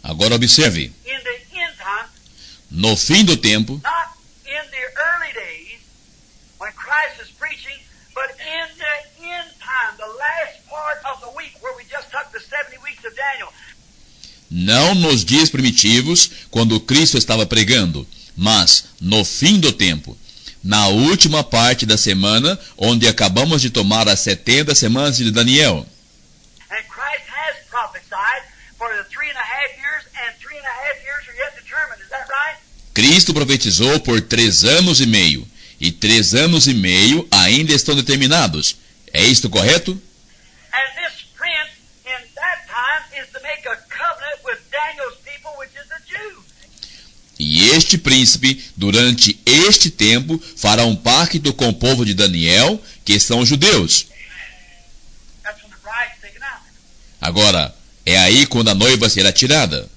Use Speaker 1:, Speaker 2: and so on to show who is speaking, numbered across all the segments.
Speaker 1: Agora observe.
Speaker 2: in the end time,
Speaker 1: No fim do tempo,
Speaker 2: not in the early days when Christ is preaching, but in the end time, the last part of the week where we just took the 70 weeks of Daniel.
Speaker 1: não nos dias primitivos, quando Cristo estava pregando, mas no fim do tempo, na última parte da semana, onde acabamos de tomar as 70 semanas de Daniel.
Speaker 2: And Christ has prophesied for the 3.5 years, and 3.5 years are yet determined. Is that right?
Speaker 1: Cristo profetizou por 3 anos e meio, e 3 anos e meio ainda estão determinados. É isto correto?
Speaker 2: And this prince in that time is to make a covenant with Daniel's people, which is the Jews.
Speaker 1: E este príncipe, durante este tempo, fará um pacto com o povo de Daniel, que são os judeus.
Speaker 2: That's when the bride's taken out.
Speaker 1: Agora, é aí quando a noiva será tirada.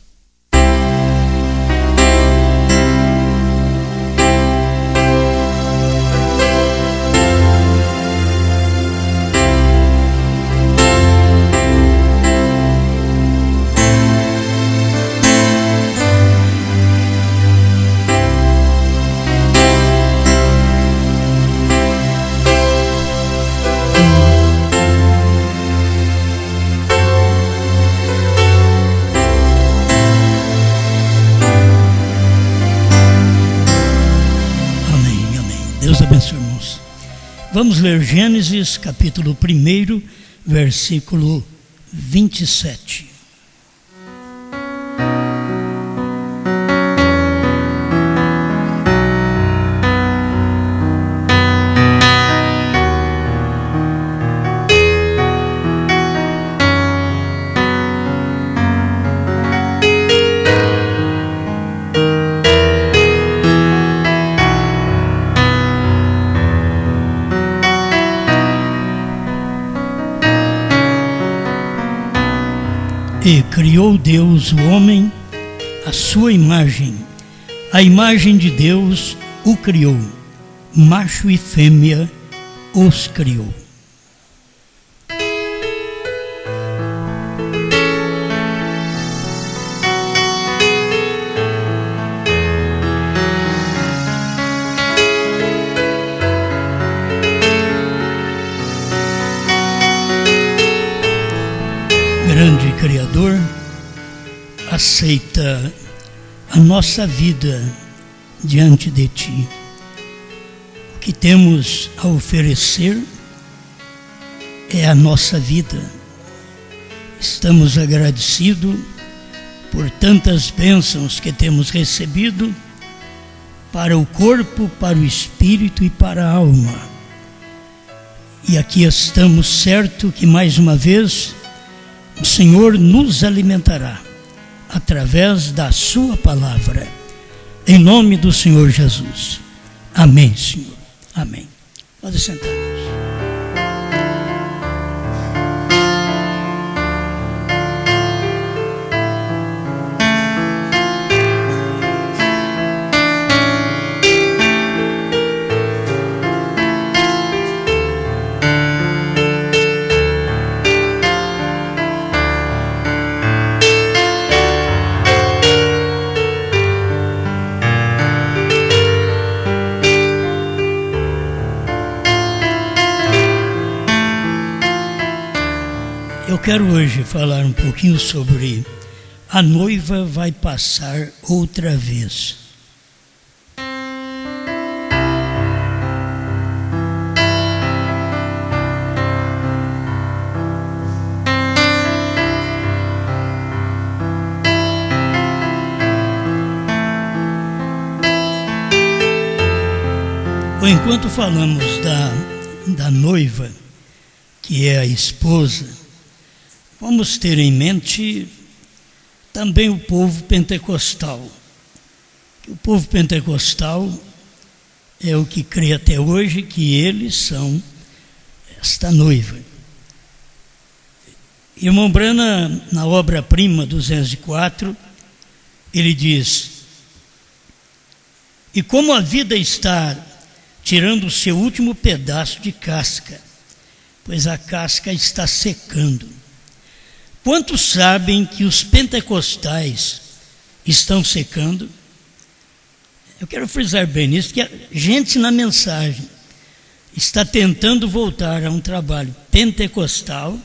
Speaker 3: Deus abençoe, irmãos. Vamos ler Gênesis, capítulo 1, versículo 27. E criou Deus o homem à sua imagem, a imagem de Deus o criou, macho e fêmea os criou. Grande Criador, aceita a nossa vida diante de Ti. O que temos a oferecer é a nossa vida. Estamos agradecidos por tantas bênçãos que temos recebido para o corpo, para o espírito e para a alma. E aqui estamos certos que mais uma vez o Senhor nos alimentará através da sua palavra. Em nome do Senhor Jesus. Amém, Senhor. Amém. Pode sentar-nos. Eu quero hoje falar um pouquinho sobre a noiva vai passar outra vez. Enquanto falamos da noiva, que é a esposa, vamos ter em mente também o povo pentecostal. O povo pentecostal é o que crê até hoje que eles são esta noiva. Irmão Brana, na obra-prima 204, ele diz: e como a vida está tirando o seu último pedaço de casca, pois a casca está secando, Quantos sabem que os pentecostais estão secando? Eu quero frisar bem nisso, que a gente na mensagem está tentando voltar a um trabalho pentecostal.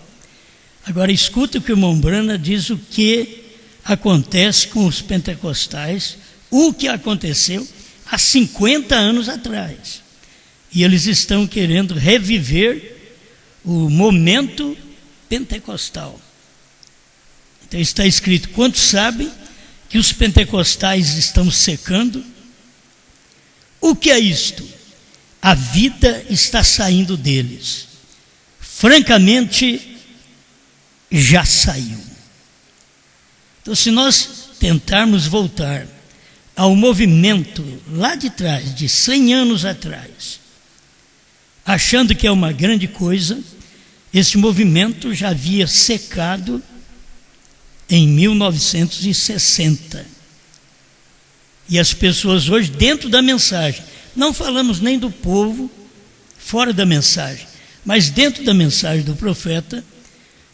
Speaker 3: Agora escuta o que o irmão Brana diz, o que acontece com os pentecostais, o que aconteceu há 50 anos atrás. E eles estão querendo reviver o momento pentecostal. Então está escrito: quantos sabem que os pentecostais estão secando? O que é isto? A vida está saindo deles. Francamente, já saiu. Então, se nós tentarmos voltar ao movimento lá de trás, de 100 anos atrás, achando que é uma grande coisa, esse movimento já havia secado em 1960. E as pessoas hoje, dentro da mensagem, não falamos nem do povo fora da mensagem, mas dentro da mensagem do profeta,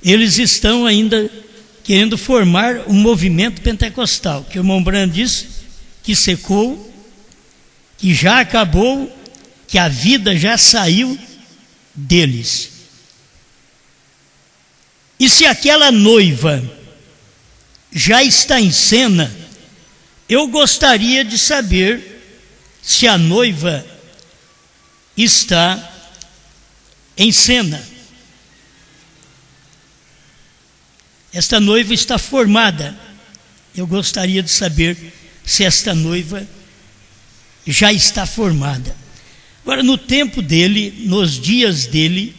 Speaker 3: eles estão ainda querendo formar um movimento pentecostal, que o irmão Brando disse que secou, que já acabou, que a vida já saiu deles. E se aquela noiva já está em cena, eu gostaria de saber se a noiva está em cena. Esta noiva está formada. Eu gostaria de saber se esta noiva já está formada. Agora, no tempo dele, nos dias dele,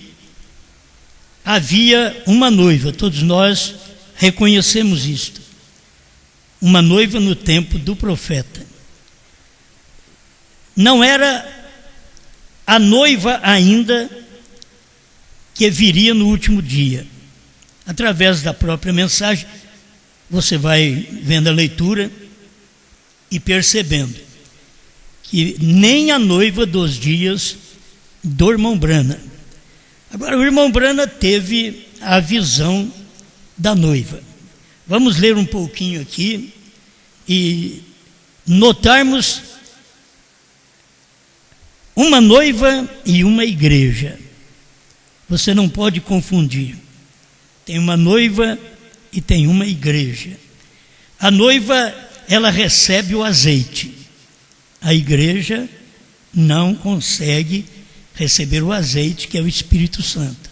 Speaker 3: havia uma noiva. Todos nós reconhecemos isto. Uma noiva no tempo do profeta. Não era a noiva ainda que viria no último dia. Através da própria mensagem, você vai vendo a leitura e percebendo que nem a noiva dos dias do irmão Brana. Agora, o irmão Brana teve a visão da noiva. Vamos ler um pouquinho aqui e notarmos uma noiva e uma igreja. Você não pode confundir. Tem uma noiva e tem uma igreja. A noiva, ela recebe o azeite. A igreja não consegue receber o azeite, que é o Espírito Santo.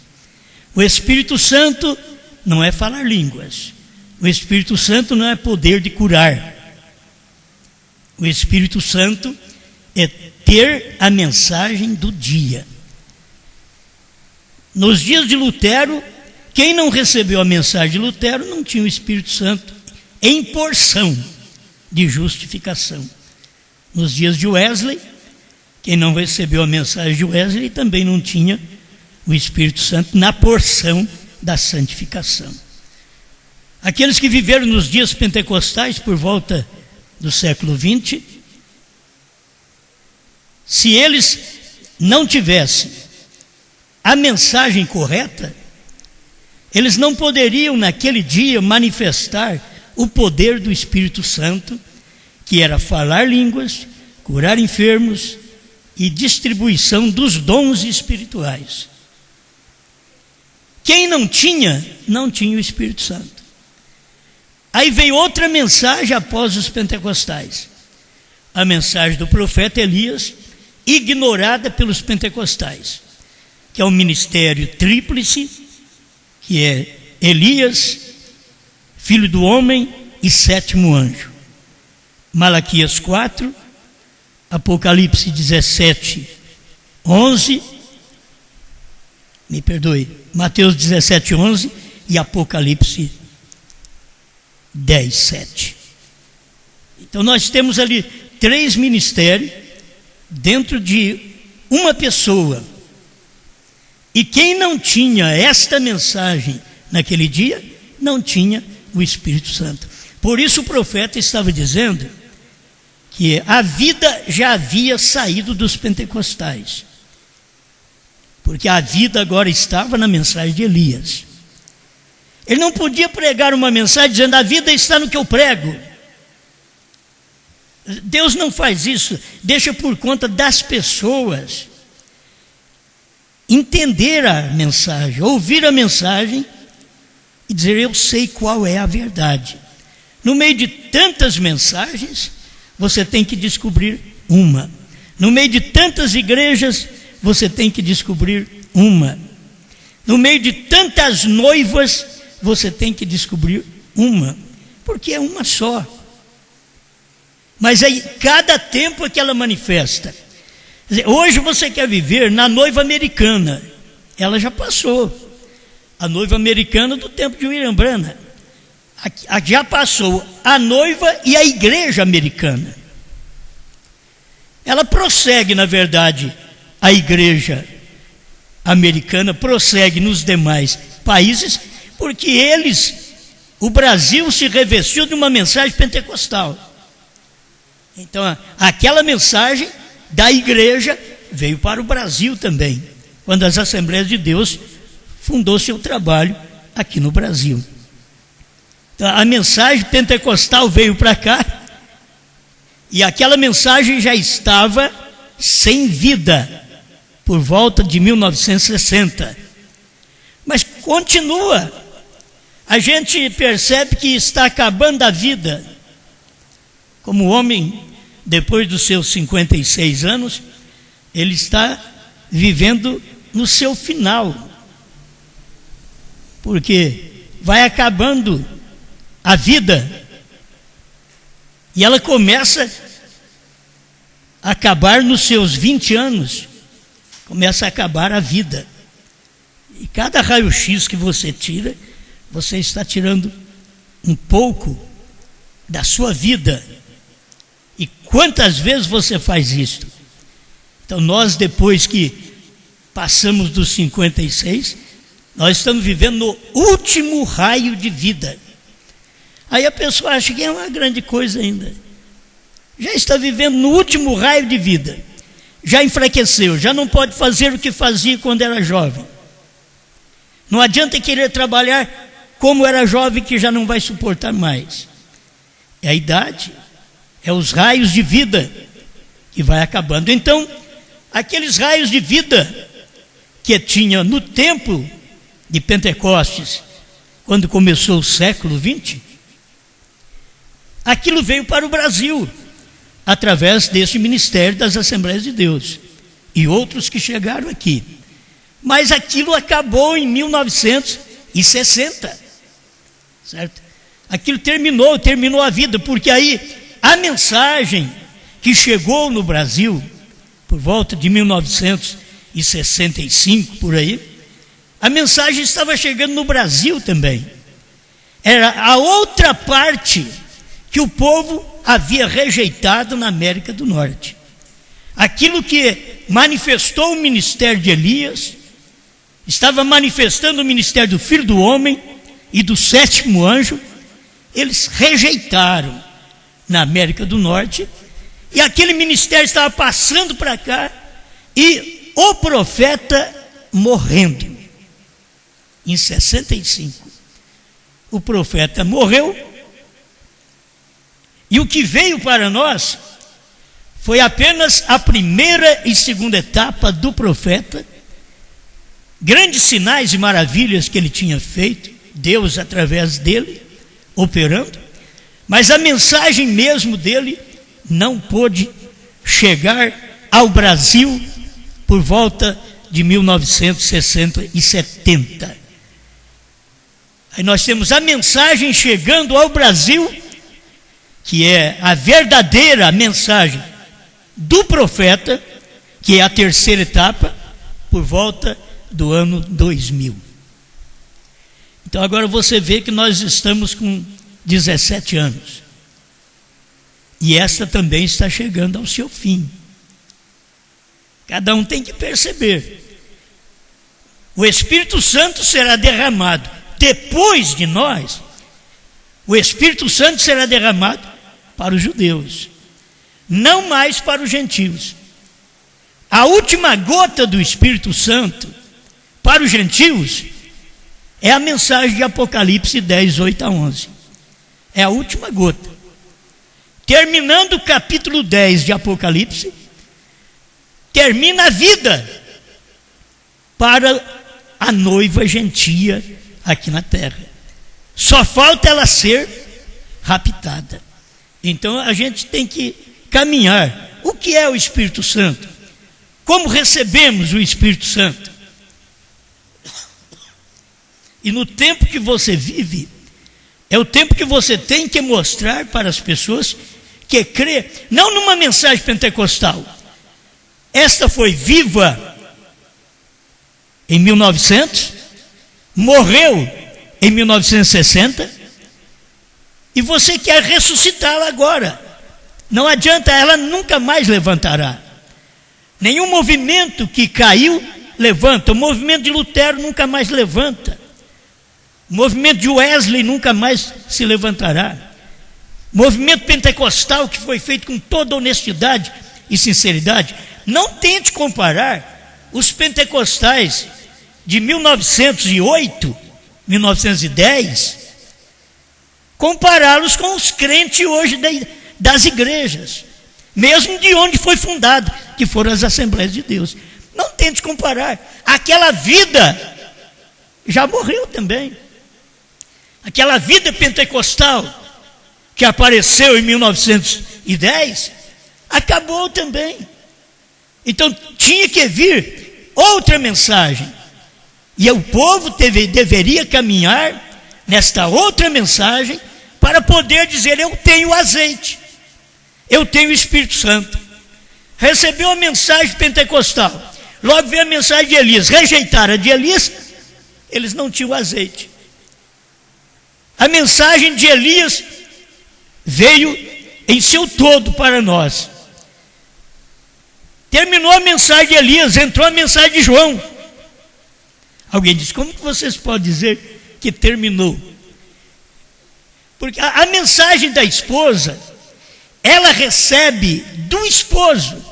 Speaker 3: O Espírito Santo não é falar línguas. O Espírito Santo não é poder de curar. O Espírito Santo é ter a mensagem do dia. Nos dias de Lutero, quem não recebeu a mensagem de Lutero não tinha o Espírito Santo em porção de justificação. Nos dias de Wesley, quem não recebeu a mensagem de Wesley também não tinha o Espírito Santo na porção da santificação. Aqueles que viveram nos dias pentecostais por volta do século XX, se eles não tivessem a mensagem correta, eles não poderiam naquele dia manifestar o poder do Espírito Santo, que era falar línguas, curar enfermos e distribuição dos dons espirituais. Quem não tinha o Espírito Santo. Aí veio outra mensagem após os pentecostais. A mensagem do profeta Elias, ignorada pelos pentecostais, que é o ministério tríplice, que é Elias, filho do homem e sétimo anjo. Malaquias 4, Apocalipse 17, 11, Mateus 17, 11 e Apocalipse 10, 7. Então nós temos ali 3 ministérios dentro de uma pessoa. E quem não tinha esta mensagem naquele dia, não tinha o Espírito Santo. Por isso o profeta estava dizendo que a vida já havia saído dos pentecostais. Porque a vida agora estava na mensagem de Elias. Ele não podia pregar uma mensagem dizendo: a vida está no que eu prego. Deus não faz isso, deixa por conta das pessoas entender a mensagem, ouvir a mensagem e dizer: eu sei qual é a verdade. No meio de tantas mensagens, você tem que descobrir uma. No meio de tantas igrejas, você tem que descobrir uma. No meio de tantas noivas, você tem que descobrir uma, porque é uma só. Mas aí, cada tempo é que ela manifesta. Quer dizer, hoje você quer viver na noiva americana, ela já passou. A noiva americana do tempo de William Branham. Já passou a noiva e a igreja americana. Ela prossegue, na verdade, a igreja americana prossegue nos demais países, porque o Brasil se revestiu de uma mensagem pentecostal. Então, aquela mensagem da igreja veio para o Brasil também, quando as Assembleias de Deus fundou seu trabalho aqui no Brasil. Então, a mensagem pentecostal veio para cá, e aquela mensagem já estava sem vida, por volta de 1960. Mas continua. A gente percebe que está acabando a vida. Como o homem, depois dos seus 56 anos, ele está vivendo no seu final. Porque vai acabando a vida e ela começa a acabar nos seus 20 anos. Começa a acabar a vida. E cada raio-x que você tira, você está tirando um pouco da sua vida. E quantas vezes você faz isso? Então nós, depois que passamos dos 56, nós estamos vivendo no último raio de vida. Aí a pessoa acha que é uma grande coisa ainda. Já está vivendo no último raio de vida. Já enfraqueceu, já não pode fazer o que fazia quando era jovem. Não adianta querer trabalhar como era jovem, que já não vai suportar mais. É a idade, é os raios de vida que vai acabando. Então, aqueles raios de vida que tinha no tempo de Pentecostes, quando começou o século 20, aquilo veio para o Brasil, através desse ministério das Assembleias de Deus, e outros que chegaram aqui. Mas aquilo acabou em 1960, certo? Aquilo terminou a vida, porque aí a mensagem que chegou no Brasil, por volta de 1965, por aí, a mensagem estava chegando no Brasil também. Era a outra parte que o povo havia rejeitado na América do Norte. Aquilo que manifestou o ministério de Elias, estava manifestando o ministério do Filho do Homem e do sétimo anjo, eles rejeitaram na América do Norte, e aquele ministério estava passando para cá, e o profeta morrendo. Em 65, o profeta morreu, e o que veio para nós foi apenas a primeira e segunda etapa do profeta, grandes sinais e maravilhas que ele tinha feito, Deus através dele, operando, mas a mensagem mesmo dele não pôde chegar ao Brasil por volta de 1960 e 70. Aí nós temos a mensagem chegando ao Brasil, que é a verdadeira mensagem do profeta, que é a terceira etapa, por volta do ano 2000. Então agora você vê que nós estamos com 17 anos. E esta também está chegando ao seu fim. Cada um tem que perceber. O Espírito Santo será derramado depois de nós. O Espírito Santo será derramado para os judeus, não mais para os gentios. A última gota do Espírito Santo para os gentios é a mensagem de Apocalipse 10, 8 a 11. É a última gota. Terminando o capítulo 10 de Apocalipse, termina a vida para a noiva gentia aqui na terra. Só falta ela ser raptada. Então a gente tem que caminhar. O que é o Espírito Santo? Como recebemos o Espírito Santo? E no tempo que você vive, é o tempo que você tem que mostrar para as pessoas que crê, não numa mensagem pentecostal. Esta foi viva em 1900, morreu em 1960, e você quer ressuscitá-la agora. Não adianta, ela nunca mais levantará. Nenhum movimento que caiu levanta. O movimento de Lutero nunca mais levanta. O movimento de Wesley nunca mais se levantará. O movimento pentecostal, que foi feito com toda honestidade e sinceridade, não tente comparar os pentecostais de 1908, 1910, compará-los com os crentes hoje das igrejas, mesmo de onde foi fundado, que foram as Assembleias de Deus. Não tente comparar. Aquela vida já morreu também. Aquela vida pentecostal que apareceu em 1910 acabou também. Então tinha que vir outra mensagem, e o povo deveria caminhar nesta outra mensagem para poder dizer: eu tenho azeite, eu tenho o Espírito Santo. Recebeu a mensagem pentecostal, logo veio a mensagem de Elias, rejeitaram a de Elias, eles não tinham azeite. A mensagem de Elias veio em seu todo para nós. Terminou a mensagem de Elias, entrou a mensagem de João. Alguém disse: como que vocês podem dizer que terminou? Porque a mensagem da esposa, ela recebe do esposo.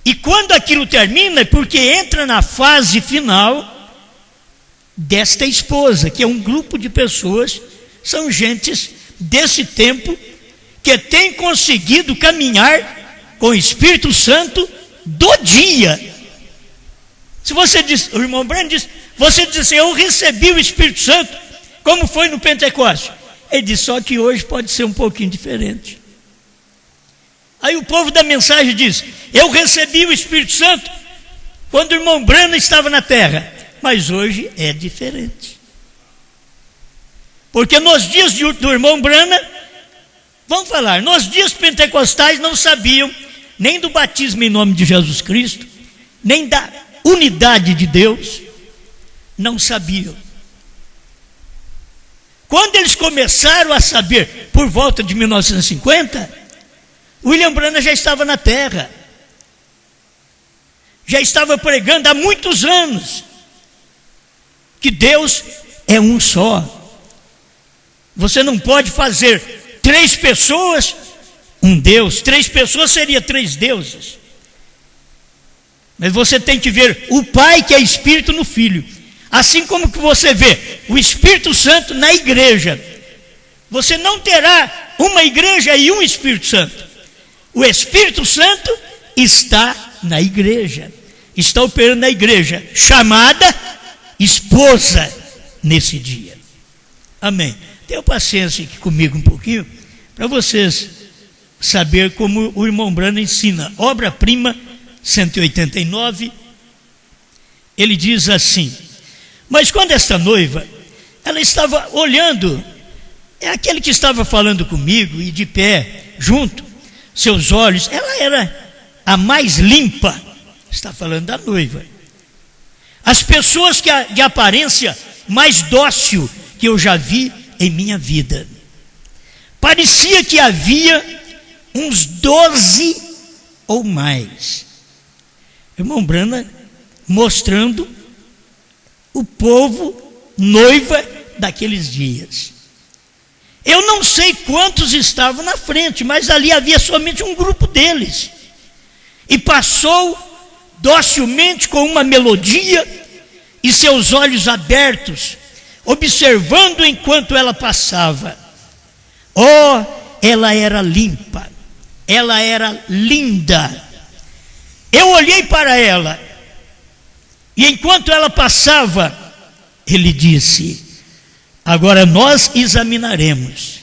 Speaker 3: E quando aquilo termina, é porque entra na fase final desta esposa, que é um grupo de pessoas, são gentes desse tempo, que tem conseguido caminhar com o Espírito Santo do dia. Se você diz, o irmão Brando diz, você diz assim: eu recebi o Espírito Santo, como foi no Pentecoste. Ele diz: só que hoje pode ser um pouquinho diferente. Aí o povo da mensagem diz: eu recebi o Espírito Santo quando o irmão Brando estava na terra, mas hoje é diferente. Porque nos dias do irmão Brana, vamos falar, nos dias pentecostais não sabiam nem do batismo em nome de Jesus Cristo, nem da unidade de Deus, não sabiam. Quando eles começaram a saber, por volta de 1950, William Branham já estava na terra, já estava pregando há muitos anos que Deus é um só. Você não pode fazer 3 pessoas um Deus. 3 pessoas seria 3 deuses. Mas você tem que ver o Pai, que é Espírito, no Filho. Assim como que você vê o Espírito Santo na igreja. Você não terá uma igreja e um Espírito Santo. O Espírito Santo está na igreja. Está operando na igreja, chamada esposa, nesse dia. Amém. Tenha paciência aqui comigo um pouquinho, para vocês saber como o irmão Brando ensina. Obra-prima 189, ele diz assim: mas quando esta noiva, ela estava olhando, é aquele que estava falando comigo e de pé, junto, seus olhos, ela era a mais limpa, está falando da noiva. As pessoas que de aparência mais dócil que eu já vi em minha vida. Parecia que havia uns 12 ou mais. Irmão Brana mostrando o povo noiva daqueles dias. Eu não sei quantos estavam na frente, mas ali havia somente um grupo deles. E passou docilmente com uma melodia, e seus olhos abertos, observando enquanto ela passava. Oh, ela era limpa, ela era linda. Eu olhei para ela, e enquanto ela passava, ele disse: agora nós examinaremos,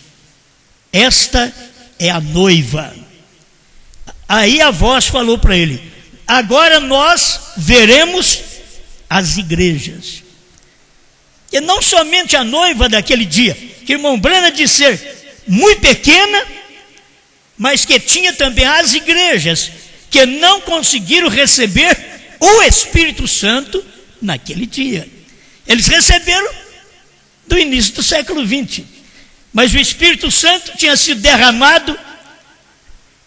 Speaker 3: esta é a noiva. Aí a voz falou para ele: agora nós veremos as igrejas. E não somente a noiva daquele dia, que irmão Branham disse ser muito pequena, mas que tinha também as igrejas que não conseguiram receber o Espírito Santo naquele dia. Eles receberam do início do século 20, mas o Espírito Santo tinha sido derramado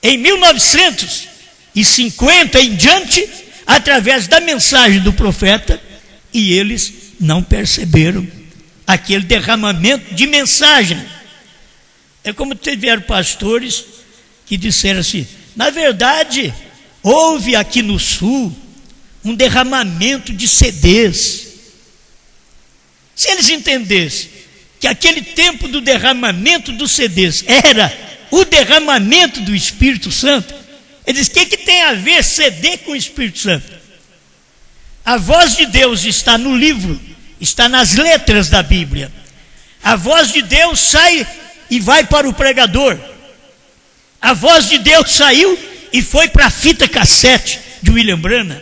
Speaker 3: em 1950 em diante, através da mensagem do profeta, e eles não perceberam aquele derramamento de mensagem. É como tiveram pastores que disseram assim: na verdade, houve aqui no sul um derramamento de CDs. Se eles entendessem que aquele tempo do derramamento dos CDs era o derramamento do Espírito Santo, eles dizem: o que tem a ver CD com o Espírito Santo? A voz de Deus está no livro, está nas letras da Bíblia. A voz de Deus sai e vai para o pregador. A voz de Deus saiu e foi para a fita cassete de William Branham.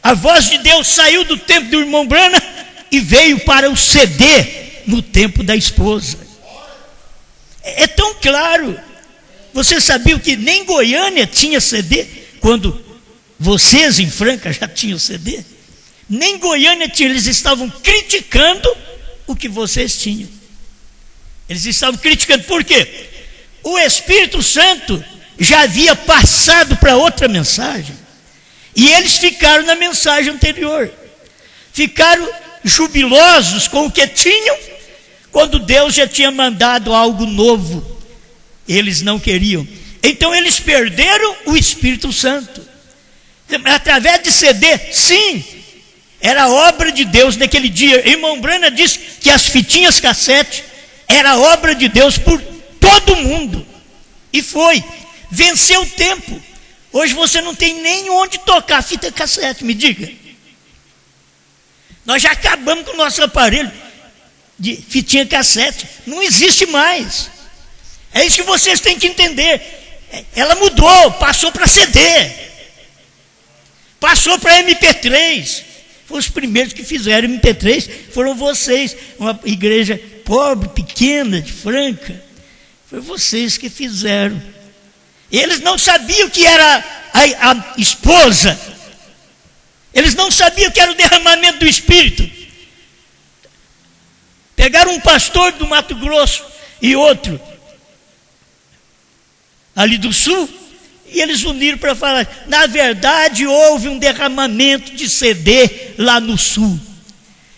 Speaker 3: A voz de Deus saiu do tempo do irmão Branham e veio para o CD no tempo da esposa. É tão claro. Você sabia que nem Goiânia tinha CD quando vocês em Franca já tinham CD? Nem Goiânia tinha, eles estavam criticando o que vocês tinham. Eles estavam criticando, por quê? O Espírito Santo já havia passado para outra mensagem, e eles ficaram na mensagem anterior, ficaram jubilosos com o que tinham, quando Deus já tinha mandado algo novo. Eles não queriam, então eles perderam o Espírito Santo, através de CD. Sim, era obra de Deus naquele dia. Irmão Branham disse que as fitinhas cassete era obra de Deus por todo mundo, e foi, venceu o tempo. Hoje você não tem nem onde tocar fita cassete, me diga. Nós já acabamos com o nosso aparelho de fitinha cassete, não existe mais. É isso que vocês têm que entender. Ela mudou, passou para CD, passou para MP3. Foram os primeiros que fizeram MP3, foram vocês, uma igreja pobre, pequena, de Franca. Foi vocês que fizeram. Eles não sabiam que era a esposa, eles não sabiam que era o derramamento do Espírito. Pegaram um pastor do Mato Grosso e outro ali do sul, e eles uniram para falar: na verdade houve um derramamento de CD lá no sul.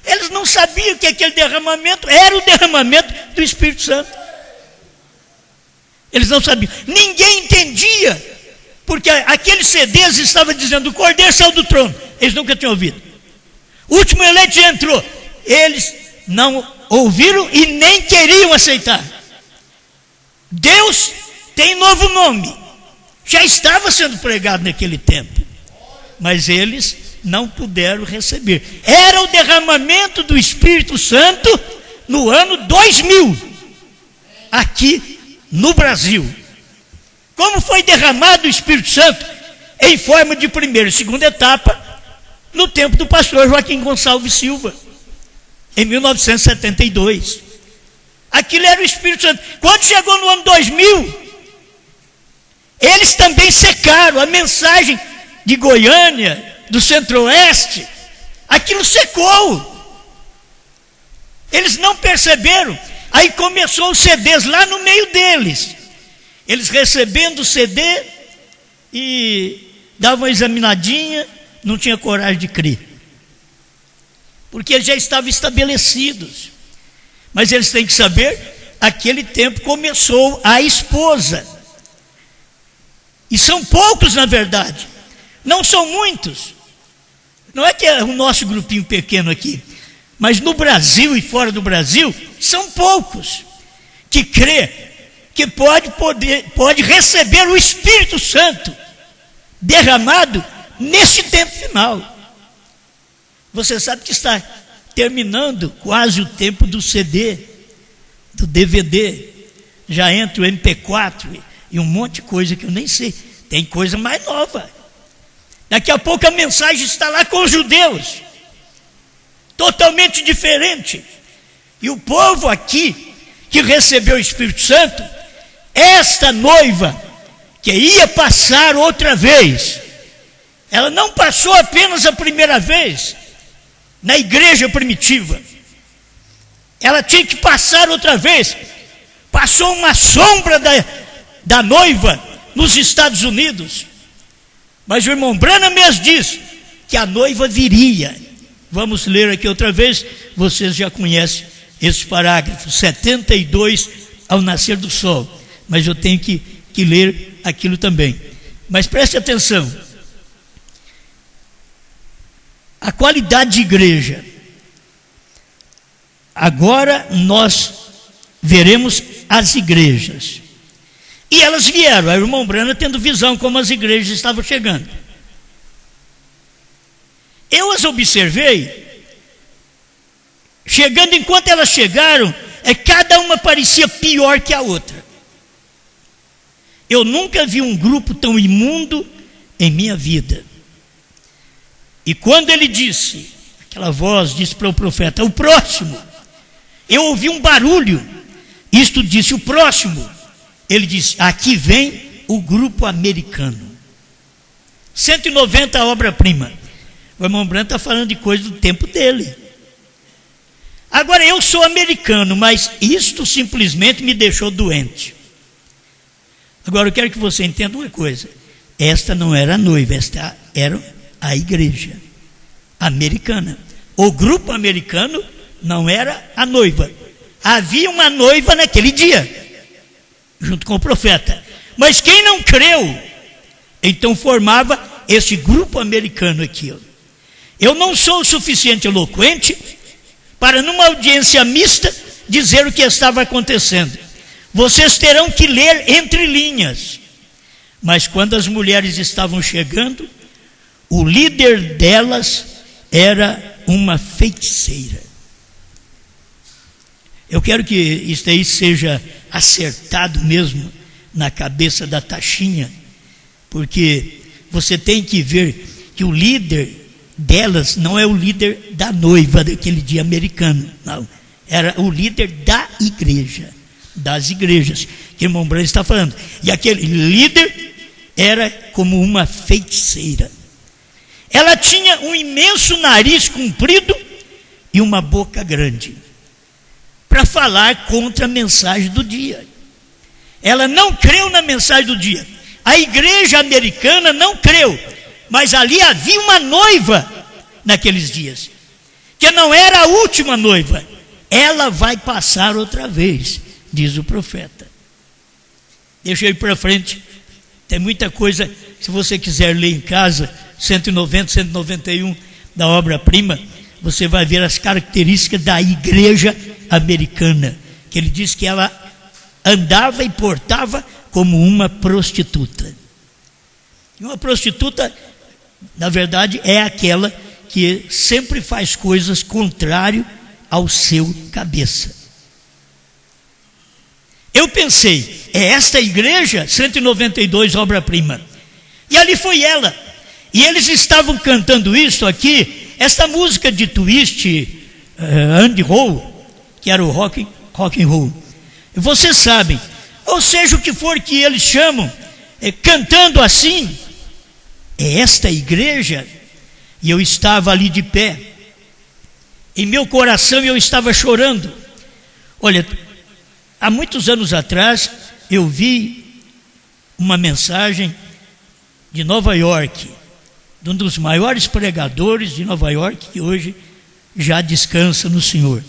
Speaker 3: Eles não sabiam que aquele derramamento era o derramamento do Espírito Santo. Eles não sabiam, ninguém entendia, porque aqueles CDs estavam dizendo: o Cordeiro saiu do trono. Eles nunca tinham ouvido. O último eleito já entrou. Eles não ouviram e nem queriam aceitar. Deus tem novo nome, já estava sendo pregado naquele tempo, mas eles não puderam receber. Era o derramamento do Espírito Santo no ano 2000, aqui no Brasil. Como foi derramado o Espírito Santo? Em forma de primeira e segunda etapa, no tempo do pastor Joaquim Gonçalves Silva, em 1972. Aquilo era o Espírito Santo. Quando chegou no ano 2000, eles também secaram a mensagem de Goiânia, do Centro-Oeste. Aquilo secou. Eles não perceberam. Aí começou os CDs lá no meio deles. Eles recebendo o CD e davam uma examinadinha, não tinha coragem de crer, porque eles já estavam estabelecidos. Mas eles têm que saber, aquele tempo começou a esposa. E são poucos, na verdade, não são muitos. Não é que é o nosso grupinho pequeno aqui, mas no Brasil e fora do Brasil, são poucos que crê que pode receber o Espírito Santo derramado neste tempo final. Você sabe que está terminando quase o tempo do CD, do DVD, já entra o MP4 e um monte de coisa que eu nem sei, tem coisa mais nova. Daqui a pouco a mensagem está lá com os judeus, totalmente diferente. E o povo aqui, que recebeu o Espírito Santo, esta noiva, que ia passar outra vez, ela não passou apenas a primeira vez, na igreja primitiva, ela tinha que passar outra vez. Passou uma sombra da noiva nos Estados Unidos, mas o irmão Branham mesmo diz que a noiva viria. Vamos ler aqui outra vez, vocês já conhecem esse parágrafo, 72, ao nascer do sol, mas eu tenho que ler aquilo também. Mas preste atenção, a qualidade de igreja. Agora nós veremos as igrejas, e elas vieram, o irmão Branham tendo visão como as igrejas estavam chegando. Eu as observei chegando. Enquanto elas chegaram, cada uma parecia pior que a outra. Eu nunca vi um grupo tão imundo em minha vida. E quando ele disse, aquela voz disse para o profeta, o próximo, eu ouvi um barulho, isto disse o próximo. Ele disse, aqui vem o grupo americano, 190 obra-prima. O irmão Branham está falando de coisa do tempo dele. Agora eu sou americano, mas isto simplesmente me deixou doente. Agora eu quero que você entenda uma coisa, esta não era a noiva, esta era a igreja americana. O grupo americano não era a noiva. Havia uma noiva naquele dia, junto com o profeta. Mas quem não creu, então formava esse grupo americano aqui. Eu não sou o suficiente eloquente para, numa audiência mista, dizer o que estava acontecendo. Vocês terão que ler entre linhas. Mas quando as mulheres estavam chegando, o líder delas era uma feiticeira. Eu quero que isso aí seja acertado mesmo na cabeça da taxinha, porque você tem que ver que o líder delas não é o líder da noiva daquele dia americano, não, era o líder da igreja, das igrejas, que o irmão Branham está falando, e aquele líder era como uma feiticeira. Ela tinha um imenso nariz comprido e uma boca grande, para falar contra a mensagem do dia. Ela não creu na mensagem do dia. A igreja americana não creu, mas ali havia uma noiva naqueles dias, que não era a última noiva. Ela vai passar outra vez, diz o profeta. Deixa eu ir para frente, tem muita coisa, se você quiser ler em casa, 190, 191 da obra-prima, você vai ver as características da igreja americana, que ele diz que ela andava e portava como uma prostituta. E uma prostituta, na verdade, é aquela que sempre faz coisas contrário ao seu cabeça. Eu pensei, é esta igreja, 192 obra-prima. E ali foi ela. E eles estavam cantando isso aqui, esta música de twist, Andy Roll, que era o rock and roll. Vocês sabem, ou seja, o que for que eles chamam, cantando assim, é esta igreja. E eu estava ali de pé, em meu coração eu estava chorando. Olha, há muitos anos atrás, eu vi uma mensagem de Nova York, de um dos maiores pregadores de Nova York, que hoje já descansa no Senhor.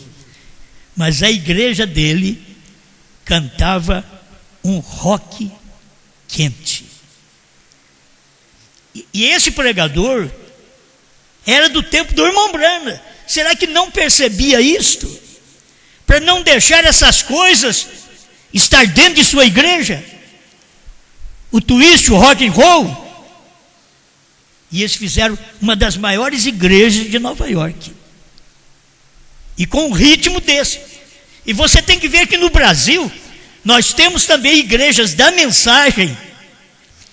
Speaker 3: Mas a igreja dele cantava um rock quente. E esse pregador, Era do tempo do irmão Branham. Será que não percebia isto? Para não deixar essas coisas estar dentro de sua igreja? O twist, o rock and roll. E eles fizeram uma das maiores igrejas de Nova York. E com um ritmo desse. E você tem que ver que no Brasil, nós temos também igrejas da mensagem,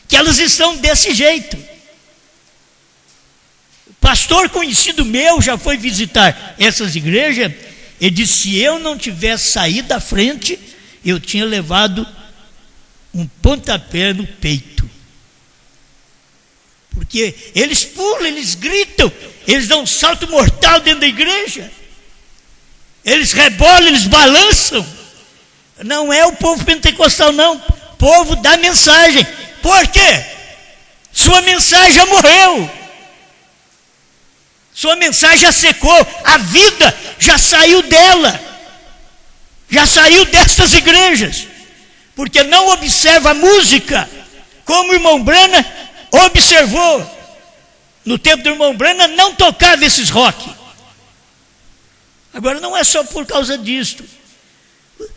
Speaker 3: que elas estão desse jeito. Pastor conhecido meu já foi visitar essas igrejas. Ele disse: se eu não tivesse saído da frente, eu tinha levado um pontapé no peito. Porque eles pulam, eles gritam, eles dão um salto mortal dentro da igreja, eles rebolam, eles balançam. Não é o povo pentecostal, não, povo da mensagem. Por quê? Sua mensagem já morreu, sua mensagem já secou, a vida já saiu dela, já saiu destas igrejas, porque não observa a música, como o irmão Branham observou. No tempo do irmão Branham não tocava esses rock. Agora não é só por causa disto.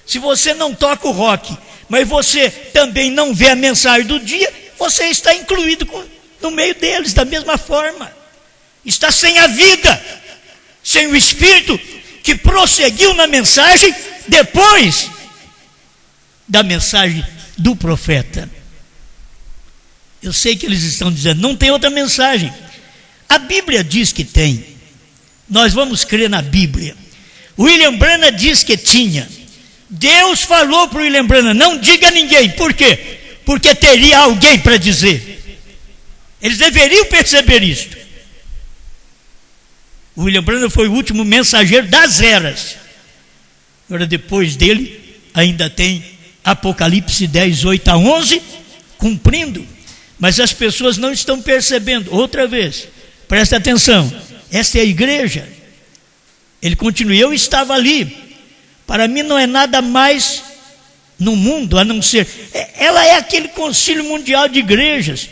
Speaker 3: Se você não toca o rock, mas você também não vê a mensagem do dia, você está incluído no meio deles da mesma forma. Está sem a vida, sem o Espírito que prosseguiu na mensagem depois da mensagem do profeta. Eu sei que eles estão dizendo, não tem outra mensagem. A Bíblia diz que tem. Nós vamos crer na Bíblia. William Branham diz que tinha. Deus falou para o William Branham: não diga a ninguém. Por quê? Porque teria alguém para dizer. Eles deveriam perceber isto. O William Branham foi o último mensageiro das eras. Agora, depois dele, ainda tem Apocalipse 10, 8 a 11, cumprindo. Mas as pessoas não estão percebendo. Outra vez, presta atenção, esta é a igreja. Ele continua: eu estava ali. Para mim não é nada mais no mundo a não ser, ela é aquele concílio mundial de igrejas,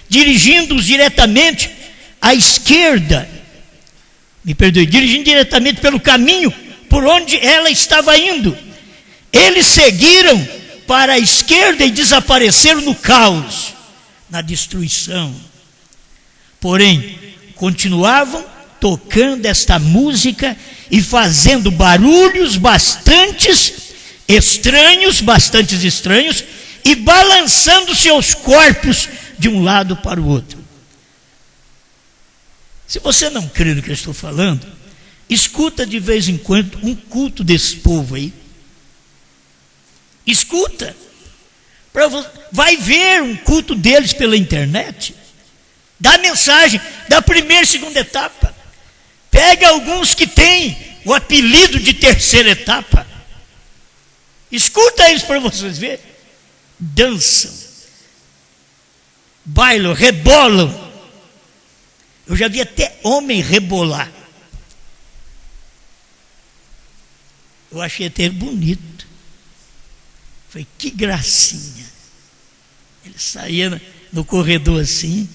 Speaker 3: dirigindo-os diretamente à esquerda, me perdoe, dirigindo diretamente pelo caminho por onde ela estava indo. Eles seguiram para a esquerda e desapareceram no caos, na destruição. Porém, continuavam tocando esta música e fazendo barulhos bastante estranhos, e balançando seus corpos de um lado para o outro. Se você não crê no que eu estou falando, escuta de vez em quando um culto desse povo aí. Escuta. Vai ver um culto deles pela internet. Dá mensagem da primeira e segunda etapa. Pega alguns que têm o apelido de terceira etapa. Escuta eles para vocês verem. Dançam, bailam, rebolam. Eu já vi até homem rebolar. Eu achei até bonito. Falei, que gracinha. Ele saía no corredor assim,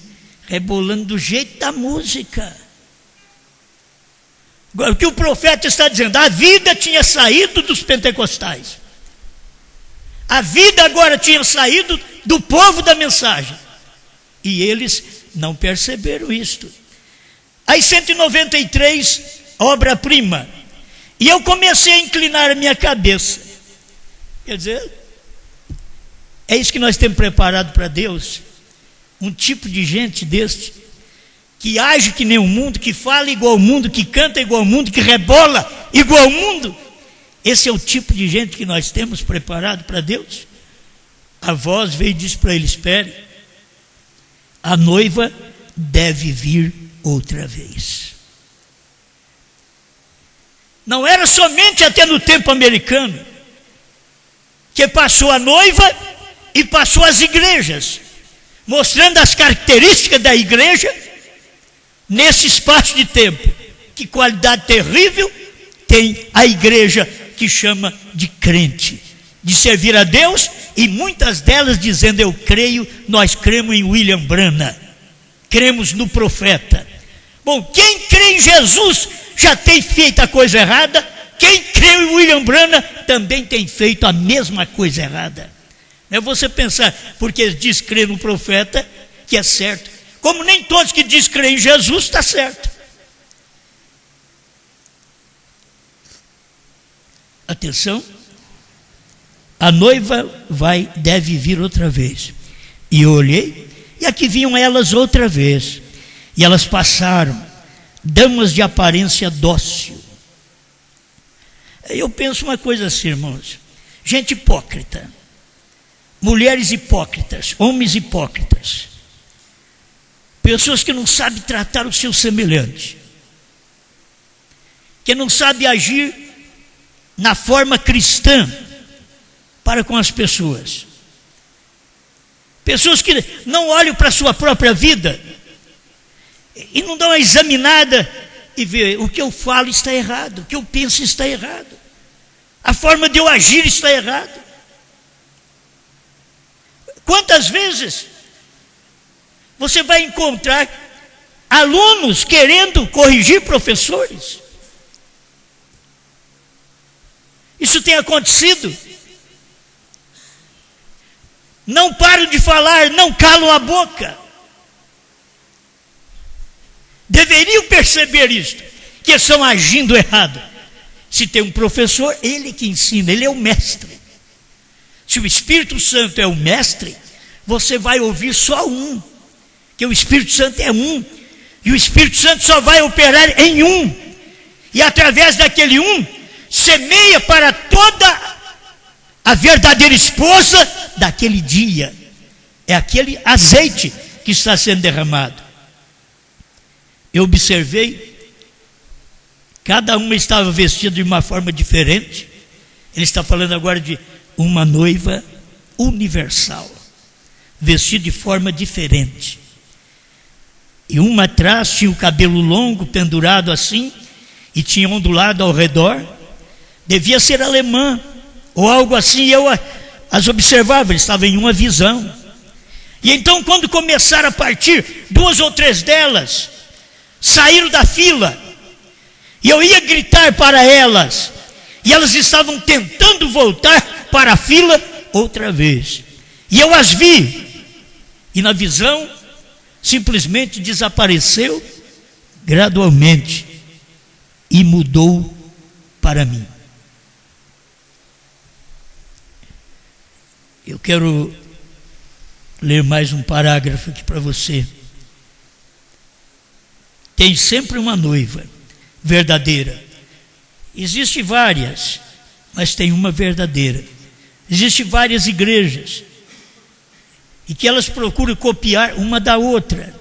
Speaker 3: rebolando do jeito da música. Agora, o que o profeta está dizendo? A vida tinha saído dos pentecostais. A vida agora tinha saído do povo da mensagem. E eles não perceberam isto. Aí 193, obra-prima. E eu comecei a inclinar a minha cabeça. Quer dizer, é isso que nós temos preparado para Deus. Um tipo de gente deste, que age que nem o mundo, que fala igual ao mundo, que canta igual ao mundo, que rebola igual ao mundo. Esse é o tipo de gente que nós temos preparado para Deus. A voz veio e disse para ele: espere, a noiva deve vir outra vez. Não era somente até no tempo americano que passou a noiva e passou as igrejas, mostrando as características da igreja nesse espaço de tempo. Que qualidade terrível tem a igreja que chama de crente, de servir a Deus, e muitas delas dizendo: eu creio, nós cremos em William Branham, cremos no profeta. Bom, quem crê em Jesus já tem feito a coisa errada. Quem crê em William Branham também tem feito a mesma coisa errada. Não é você pensar, porque diz crer no profeta, que é certo. Como nem todos que diz crer em Jesus está certo. Atenção, a noiva deve vir outra vez. E eu olhei, e aqui vinham elas outra vez. E elas passaram, damas de aparência dócil. Eu penso uma coisa assim, irmãos. Gente hipócrita. Mulheres hipócritas, homens hipócritas. Pessoas que não sabem tratar o seu semelhante. Que não sabem agir na forma cristã para com as pessoas. Pessoas que não olham para a sua própria vida e não dão uma examinada e vê, o que eu falo está errado, o que eu penso está errado, a forma de eu agir está errada. Quantas vezes você vai encontrar alunos querendo corrigir professores? Isso tem acontecido. Não param de falar, não calam a boca. Deveriam perceber isto, que estão agindo errado. Se tem um professor, ele que ensina, ele é o mestre. Se o Espírito Santo é o mestre, você vai ouvir só um, que o Espírito Santo é um, e o Espírito Santo só vai operar em um, e através daquele um, semeia para toda a verdadeira esposa daquele dia. É aquele azeite que está sendo derramado. Eu observei, cada uma estava vestida de uma forma diferente. Ele está falando agora de uma noiva universal, vestida de forma diferente. E uma atrás tinha o cabelo longo, pendurado assim, e tinha ondulado ao redor. Devia ser alemã, ou algo assim. Eu as observava, eles estavam em uma visão. E então, quando começaram a partir, 2 ou 3 delas saíram da fila, e eu ia gritar para elas, e elas estavam tentando voltar para a fila outra vez. E eu as vi, e na visão, simplesmente desapareceu gradualmente, e mudou para mim. Eu quero ler mais um parágrafo aqui para você. Tem sempre uma noiva verdadeira. Existem várias, mas tem uma verdadeira. Existem várias igrejas, e que elas procuram copiar uma da outra.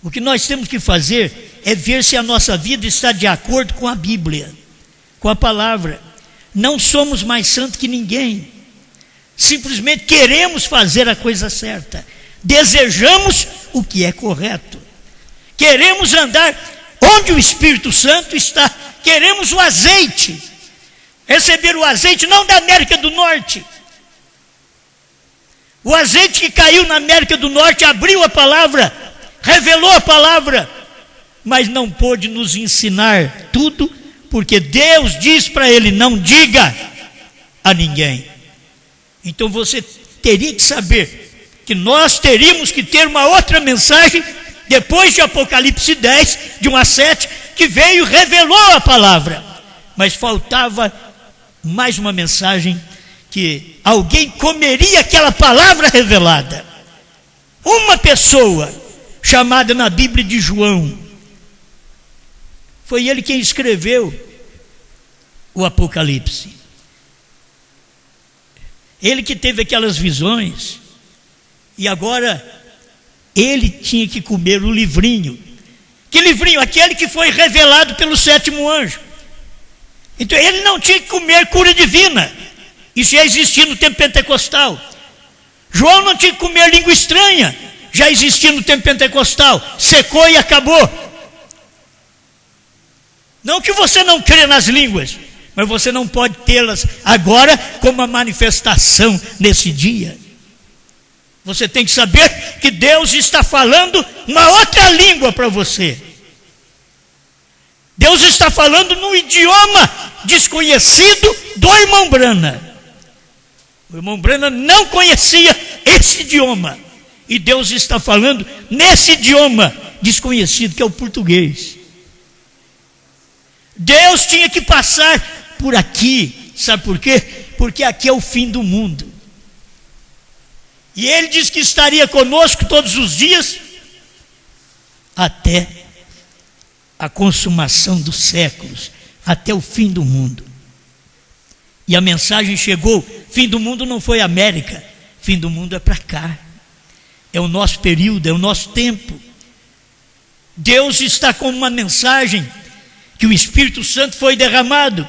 Speaker 3: O que nós temos que fazer é ver se a nossa vida está de acordo com a Bíblia, com a palavra. Não somos mais santos que ninguém. Simplesmente queremos fazer a coisa certa. Desejamos o que é correto. Queremos andar onde o Espírito Santo está. Queremos o azeite. Receber o azeite não da América do Norte. O azeite que caiu na América do Norte abriu a palavra, revelou a palavra, mas não pôde nos ensinar tudo, porque Deus diz para ele: não diga a ninguém. Então você teria que saber que nós teríamos que ter uma outra mensagem depois de Apocalipse 10, de 1 a 7, que veio e revelou a palavra. Mas faltava mais uma mensagem, que alguém comeria aquela palavra revelada. Uma pessoa chamada na Bíblia de João, foi ele quem escreveu o Apocalipse. Ele que teve aquelas visões, e agora ele tinha que comer o livrinho. Que livrinho? Aquele que foi revelado pelo 7º anjo. Então ele não tinha que comer cura divina. Isso já existia no tempo pentecostal. João não tinha que comer língua estranha. Já existia no tempo pentecostal. Secou e acabou. Não que você não crê nas línguas, mas você não pode tê-las agora como uma manifestação nesse dia. Você tem que saber que Deus está falando uma outra língua para você. Deus está falando num idioma desconhecido do irmão Brana. O irmão Brana não conhecia esse idioma. E Deus está falando nesse idioma desconhecido, que é o português. Deus tinha que passar por aqui. Sabe por quê? Porque aqui é o fim do mundo. E Ele disse que estaria conosco todos os dias até a consumação dos séculos, até o fim do mundo. E a mensagem chegou. Fim do mundo não foi América, fim do mundo é para cá. É o nosso período, é o nosso tempo. Deus está com uma mensagem que o Espírito Santo foi derramado.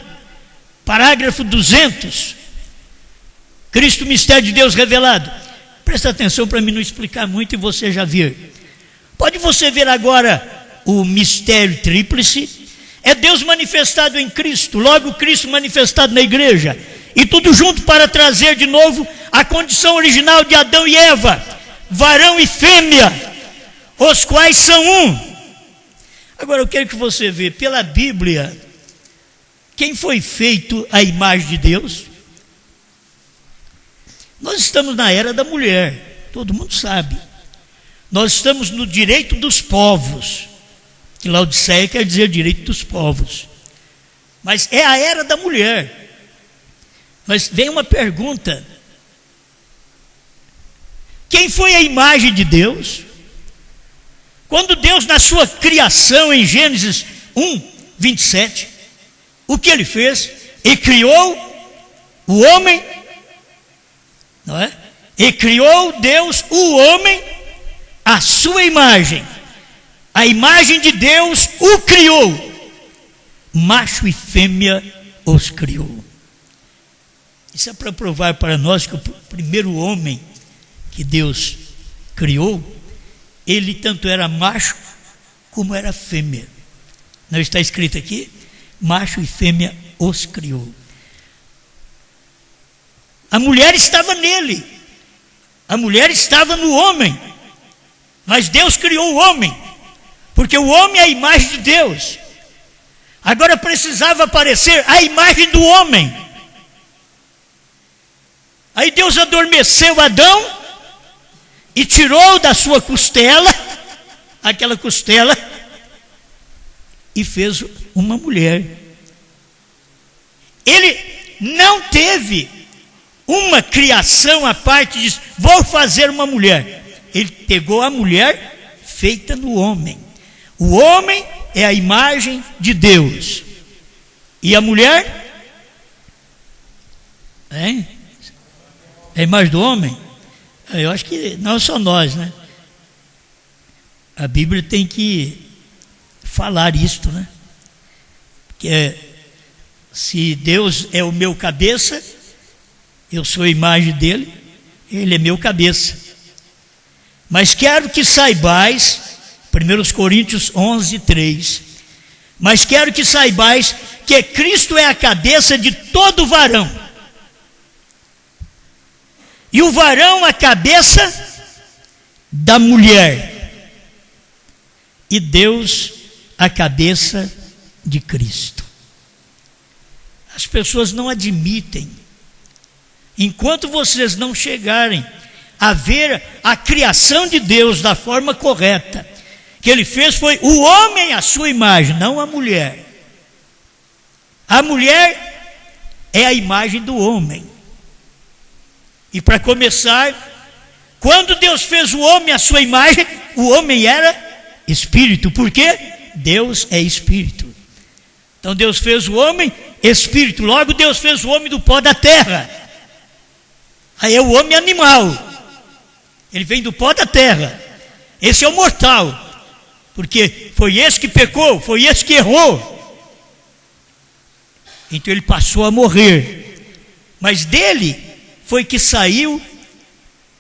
Speaker 3: Parágrafo 200. Cristo, mistério de Deus revelado. Presta atenção para mim não explicar muito e você já vir. Pode você ver agora o mistério tríplice. É Deus manifestado em Cristo, logo Cristo manifestado na igreja. E tudo junto para trazer de novo a condição original de Adão e Eva, varão e fêmea, os quais são um. Agora eu quero que você veja, pela Bíblia, quem foi feito à imagem de Deus? Nós estamos na era da mulher, todo mundo sabe. Nós estamos no direito dos povos, que Laodiceia quer dizer direito dos povos. Mas é a era da mulher. Mas vem uma pergunta: quem foi a imagem de Deus? Quando Deus, na sua criação, em Gênesis 1, 27, o que Ele fez? Ele criou o homem, não é? E criou Deus o homem à sua imagem. A imagem de Deus o criou. Macho e fêmea os criou. Isso é para provar para nós que o primeiro homem que Deus criou, ele tanto era macho como era fêmea. Não está escrito aqui? Macho e fêmea os criou. A mulher estava nele. A mulher estava no homem. Mas Deus criou o homem, porque o homem é a imagem de Deus. Agora precisava aparecer a imagem do homem. Aí Deus adormeceu Adão e tirou da sua costela, aquela costela, e fez uma mulher. Ele não teve uma criação à parte de vou fazer uma mulher. Ele pegou a mulher feita no homem. O homem é a imagem de Deus. E a mulher é a imagem do homem? Eu acho que não só nós, né? A Bíblia tem que falar isto, né? Que se Deus é o meu cabeça, eu sou a imagem dele, ele é meu cabeça. Mas quero que saibais, 1 Coríntios 11, 3, mas quero que saibais que Cristo é a cabeça de todo varão. E o varão a cabeça da mulher. E Deus a cabeça de Cristo. As pessoas não admitem. Enquanto vocês não chegarem a ver a criação de Deus da forma correta, que Ele fez foi o homem à sua imagem, não a mulher. A mulher é a imagem do homem. E para começar, quando Deus fez o homem à sua imagem, o homem era espírito. Por quê? Deus é espírito. Então Deus fez o homem espírito. Logo Deus fez o homem do pó da terra. Aí é o homem animal. Ele vem do pó da terra. Esse é o mortal. Porque foi esse que pecou, foi esse que errou. Então ele passou a morrer. Mas dele foi que saiu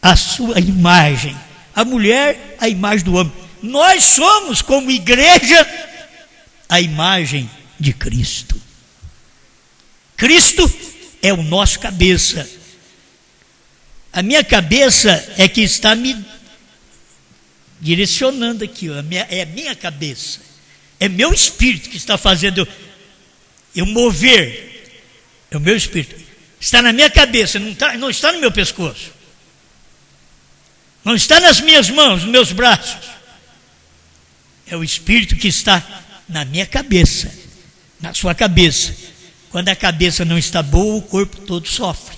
Speaker 3: a sua imagem. A mulher, a imagem do homem. Nós somos, como igreja, a imagem de Cristo. Cristo é o nosso cabeça. A minha cabeça é que está me direcionando aqui, ó. É a minha cabeça. É meu espírito que está fazendo eu mover. É o meu espírito. Está na minha cabeça, não está no meu pescoço. Não está nas minhas mãos, nos meus braços. É o espírito que está na minha cabeça, na sua cabeça. Quando a cabeça não está boa, o corpo todo sofre.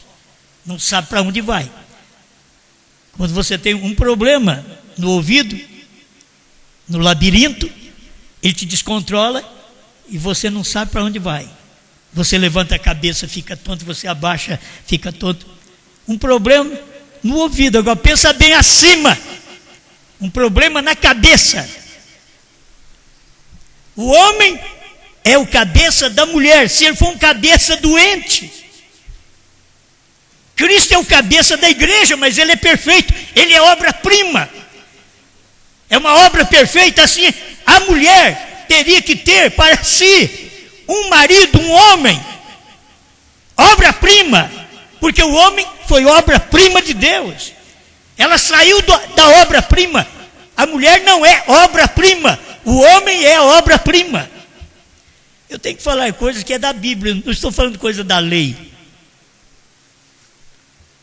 Speaker 3: Não sabe para onde vai. Quando você tem um problema no ouvido, no labirinto, ele te descontrola e você não sabe para onde vai. Você levanta a cabeça, fica tonto, você abaixa, fica tonto. Um problema no ouvido. Agora pensa bem acima. Um problema na cabeça. O homem é o cabeça da mulher. Se ele for um cabeça doente, Cristo é o cabeça da igreja, mas ele é perfeito. Ele é obra-prima. É uma obra perfeita. Assim, a mulher teria que ter para si um marido, um homem, obra-prima, porque o homem foi obra-prima de Deus. Ela saiu da obra-prima. A mulher não é obra-prima, o homem é a obra-prima. Eu tenho que falar coisas que é da Bíblia, não estou falando coisa da lei,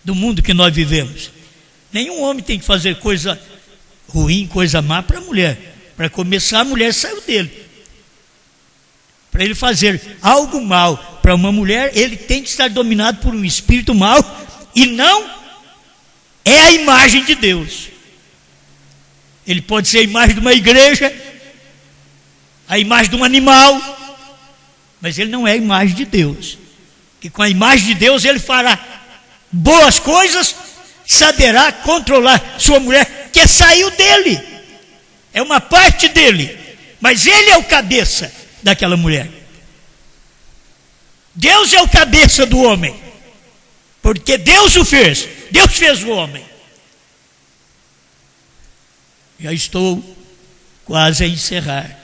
Speaker 3: do mundo que nós vivemos. Nenhum homem tem que fazer coisa ruim, coisa má para a mulher. Para começar, a mulher saiu dele. Para ele fazer algo mal para uma mulher, ele tem que estar dominado por um espírito mau, e não é a imagem de Deus. Ele pode ser a imagem de uma igreja, a imagem de um animal, mas ele não é a imagem de Deus. E com a imagem de Deus ele fará boas coisas, saberá controlar sua mulher, que saiu dele, é uma parte dele, mas ele é o cabeça daquela mulher. Deus é o cabeça do homem, porque Deus o fez. Deus fez o homem. Já estou quase a encerrar,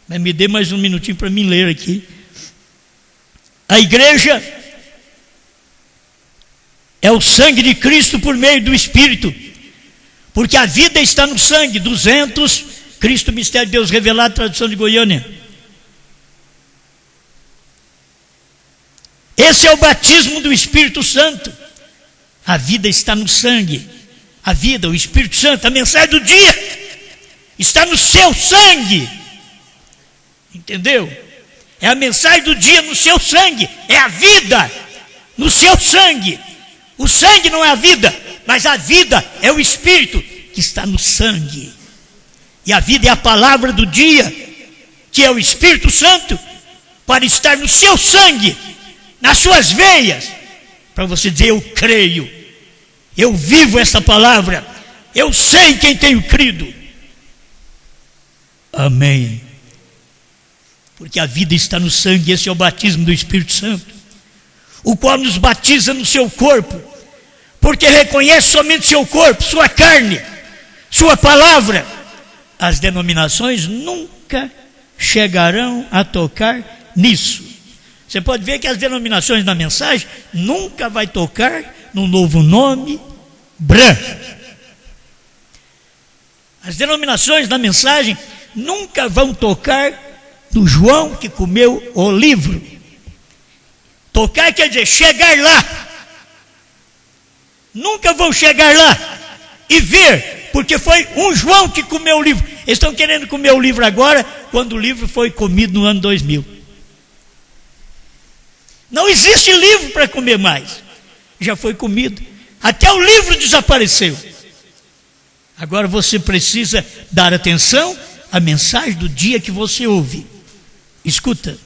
Speaker 3: mas me dê mais um minutinho para me ler aqui. A igreja é o sangue de Cristo por meio do Espírito, porque a vida está no sangue. 200, Cristo, mistério de Deus revelado, tradução de Goiânia. Esse é o batismo do Espírito Santo. A vida está no sangue. A vida, o Espírito Santo, a mensagem do dia está no seu sangue. Entendeu? É a mensagem do dia no seu sangue. É a vida no seu sangue. O sangue não é a vida, mas a vida é o Espírito que está no sangue. E a vida é a palavra do dia, que é o Espírito Santo, para estar no seu sangue, nas suas veias, para você dizer: eu creio, eu vivo essa palavra, eu sei em quem tenho crido. Amém. Porque a vida está no sangue. Esse é o batismo do Espírito Santo, o qual nos batiza no seu corpo, porque reconhece somente seu corpo, sua carne, sua palavra. As denominações nunca chegarão a tocar nisso. Você pode ver que as denominações da mensagem nunca vai tocar no novo nome branco. As denominações da mensagem nunca vão tocar no João que comeu o livro. Tocar quer dizer chegar lá. Nunca vão chegar lá e ver, porque foi um João que comeu o livro. Eles estão querendo comer o livro agora, quando o livro foi comido no ano 2000. Não existe livro para comer mais. Já foi comido. Até o livro desapareceu. Agora você precisa dar atenção à mensagem do dia que você ouve. Escuta.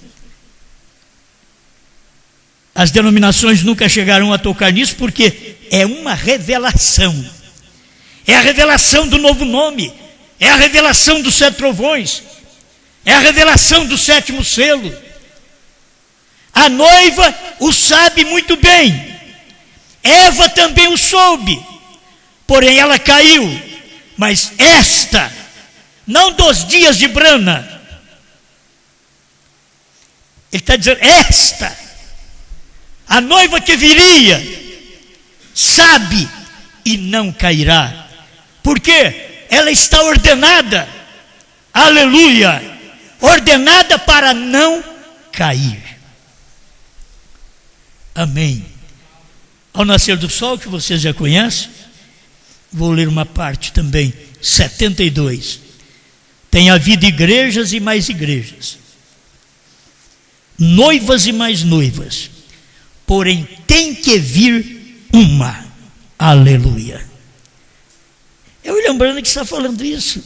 Speaker 3: As denominações nunca chegarão a tocar nisso, porque é uma revelação. É a revelação do novo nome. É a revelação dos 7 trovões. É a revelação do 7º selo. A noiva o sabe muito bem. Eva também o soube. Porém ela caiu. Mas esta, não dos dias de Brana. Ele está dizendo, esta, a noiva que viria, sabe e não cairá. Porque ela está ordenada, aleluia, ordenada para não cair. Amém. Ao nascer do sol, que vocês já conhecem, vou ler uma parte também, 72. Tem havido igrejas e mais igrejas, noivas e mais noivas, porém tem que vir uma, aleluia. É o William Branham que está falando isso.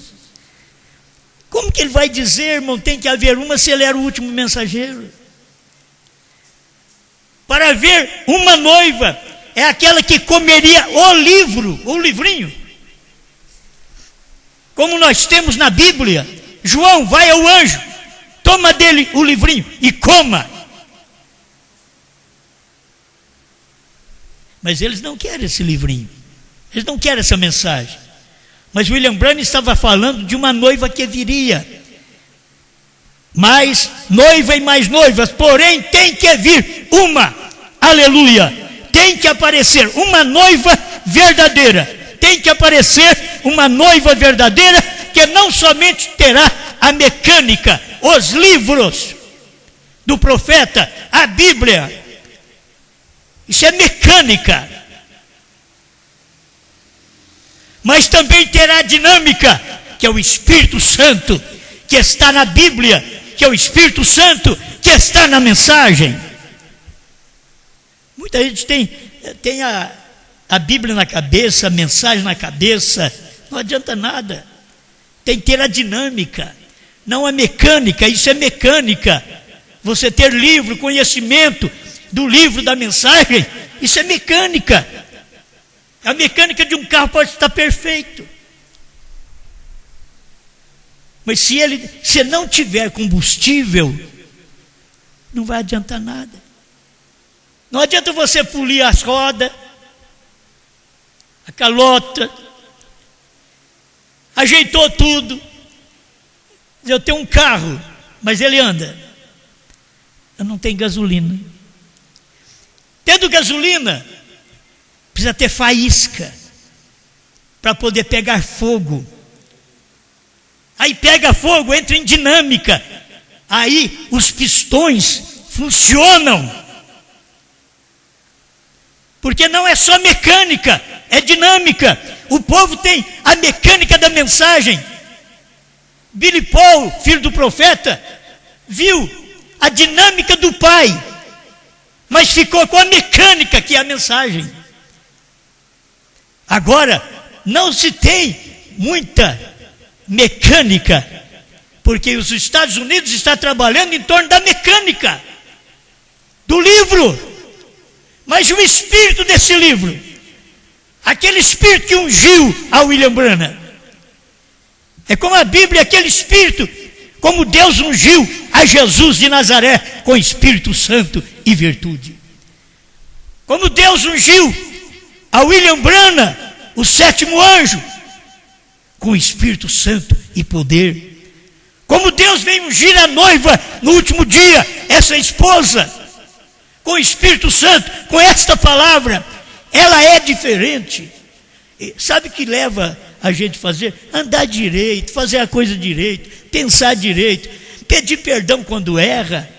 Speaker 3: Como que ele vai dizer, irmão, tem que haver uma, se ele era o último mensageiro? Para haver uma noiva, é aquela que comeria o livro, o livrinho. Como nós temos na Bíblia, João vai ao anjo, toma dele o livrinho e coma. Mas eles não querem esse livrinho, eles não querem essa mensagem. Mas William Branham estava falando de uma noiva que viria. Mais noiva e mais noivas, porém tem que vir uma, aleluia. Tem que aparecer uma noiva verdadeira. Tem que aparecer uma noiva verdadeira que não somente terá a mecânica, os livros do profeta, a Bíblia. Isso é mecânica. Mas também terá a dinâmica, que é o Espírito Santo, que está na Bíblia, que é o Espírito Santo, que está na mensagem. Muita gente tem a Bíblia na cabeça, a mensagem na cabeça, não adianta nada. Tem que ter a dinâmica, não a mecânica, isso é mecânica. Você ter livro, conhecimento do livro da mensagem, isso é mecânica. A mecânica de um carro pode estar perfeito, mas se não tiver combustível, não vai adiantar nada. Não adianta você polir as rodas, a calota, ajeitou tudo. Eu tenho um carro, mas ele anda, eu não tenho gasolina. Tendo gasolina, precisa ter faísca para poder pegar fogo. Aí pega fogo, entra em dinâmica. Aí os pistões funcionam. Porque não é só mecânica, é dinâmica. O povo tem a mecânica da mensagem. Billy Paul, filho do profeta, viu a dinâmica do pai, mas ficou com a mecânica, que é a mensagem. Agora, não se tem muita mecânica, porque os Estados Unidos estão trabalhando em torno da mecânica, do livro. Mas o espírito desse livro, aquele espírito que ungiu a William Branham, é como a Bíblia, aquele espírito, como Deus ungiu a Jesus de Nazaré com Espírito Santo e virtude. Como Deus ungiu a William Branham, o sétimo anjo, com Espírito Santo e poder. Como Deus vem ungir a noiva no último dia, essa esposa, com o Espírito Santo, com esta palavra, ela é diferente. E sabe o que leva a gente a fazer? Andar direito, fazer a coisa direito, pensar direito, pedir perdão quando erra.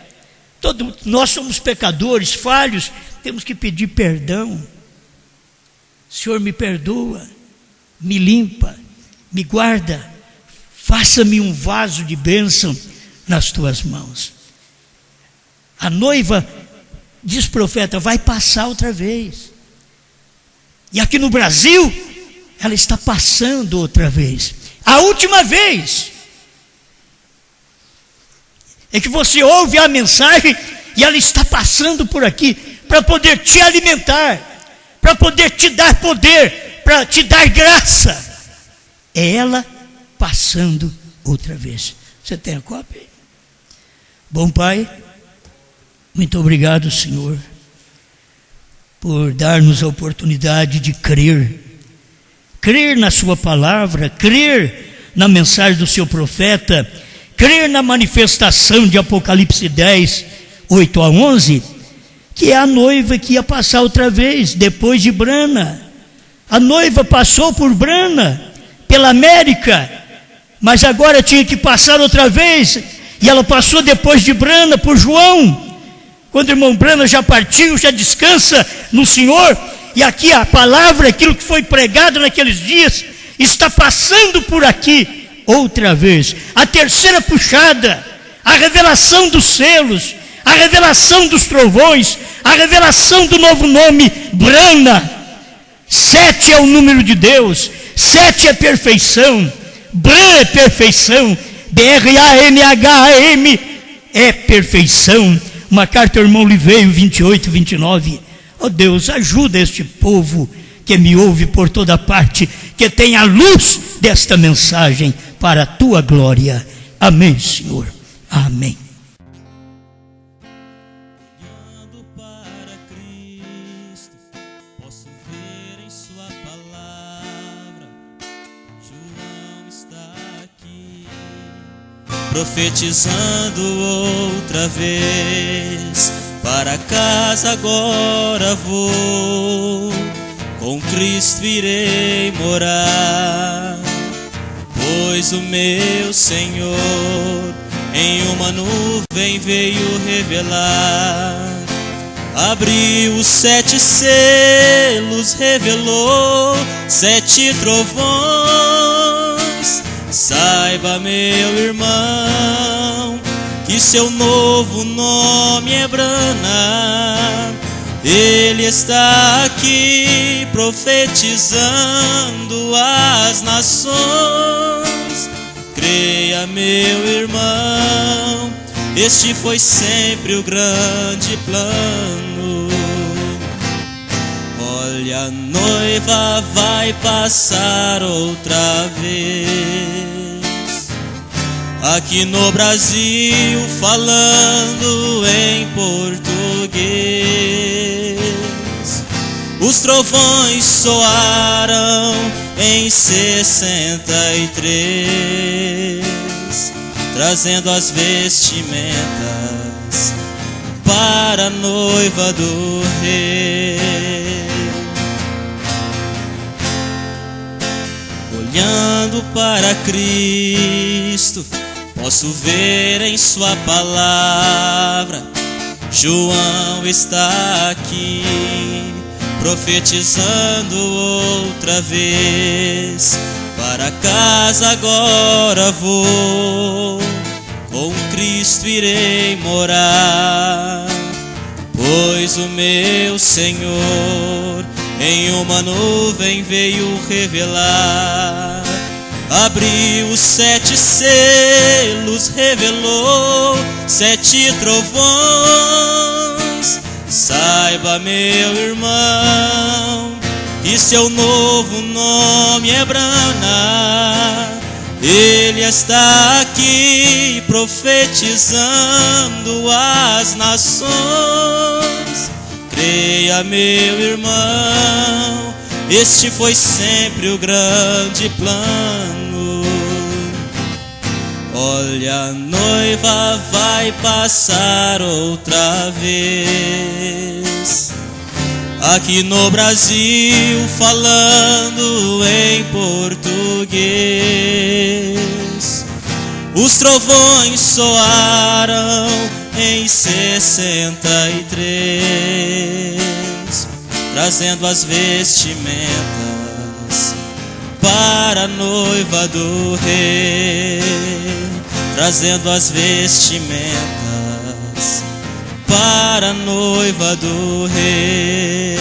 Speaker 3: Nós somos pecadores, falhos, temos que pedir perdão. Senhor, me perdoa, me limpa, me guarda, faça-me um vaso de bênção nas tuas mãos. A noiva, diz o profeta, vai passar outra vez. E aqui no Brasil, ela está passando outra vez. A última vez é que você ouve a mensagem e ela está passando por aqui para poder te alimentar, para poder te dar poder, para te dar graça. É ela passando outra vez. Você tem a cópia? Bom Pai, muito obrigado, Senhor, por dar-nos a oportunidade de crer na sua palavra, crer na mensagem do seu profeta, crer na manifestação de Apocalipse 10, 8 a 11, que é a noiva que ia passar outra vez, depois de Brana. A noiva passou por Brana, pela América, mas agora tinha que passar outra vez, e ela passou depois de Brana por João. Quando o irmão Brana já partiu, já descansa no Senhor, e aqui a palavra, aquilo que foi pregado naqueles dias, está passando por aqui outra vez. A terceira puxada, a revelação dos selos, a revelação dos trovões, a revelação do novo nome, Brana. 7 é o número de Deus, 7 é perfeição, Bran é perfeição, B-R-A-N-H-A-M é perfeição. Uma carta ao irmão Liveio, 28, 29. Oh Deus, ajuda este povo que me ouve por toda parte, que tem a luz desta mensagem para a tua glória. Amém, Senhor. Amém.
Speaker 4: Olhando para Cristo, posso ver em sua palavra. João está aqui, profetizando outra vez. Para casa agora vou, com Cristo irei morar, pois o meu Senhor em uma nuvem veio revelar. Abriu os 7 selos, revelou 7 trovões. Saiba, meu irmão, que seu novo nome é Brana. Ele está aqui profetizando às nações. Creia, meu irmão, este foi sempre o grande plano. Olha, a noiva vai passar outra vez. Aqui no Brasil, falando em português, os trovões soaram em 63, trazendo as vestimentas para a noiva do rei. Olhando para Cristo, posso ver em sua palavra. João está aqui, profetizando outra vez. Para casa agora vou, com Cristo irei morar, pois o meu Senhor em uma nuvem veio revelar. Abriu os 7 selos, revelou 7 trovões. Saiba, meu irmão, que seu novo nome é Brana. Ele está aqui profetizando às nações. Creia, meu irmão, este foi sempre o grande plano. Olha, a noiva vai passar outra vez. Aqui no Brasil, falando em português, os trovões soaram em 63, trazendo as vestimentas para a noiva do rei, trazendo as vestimentas para a noiva do rei.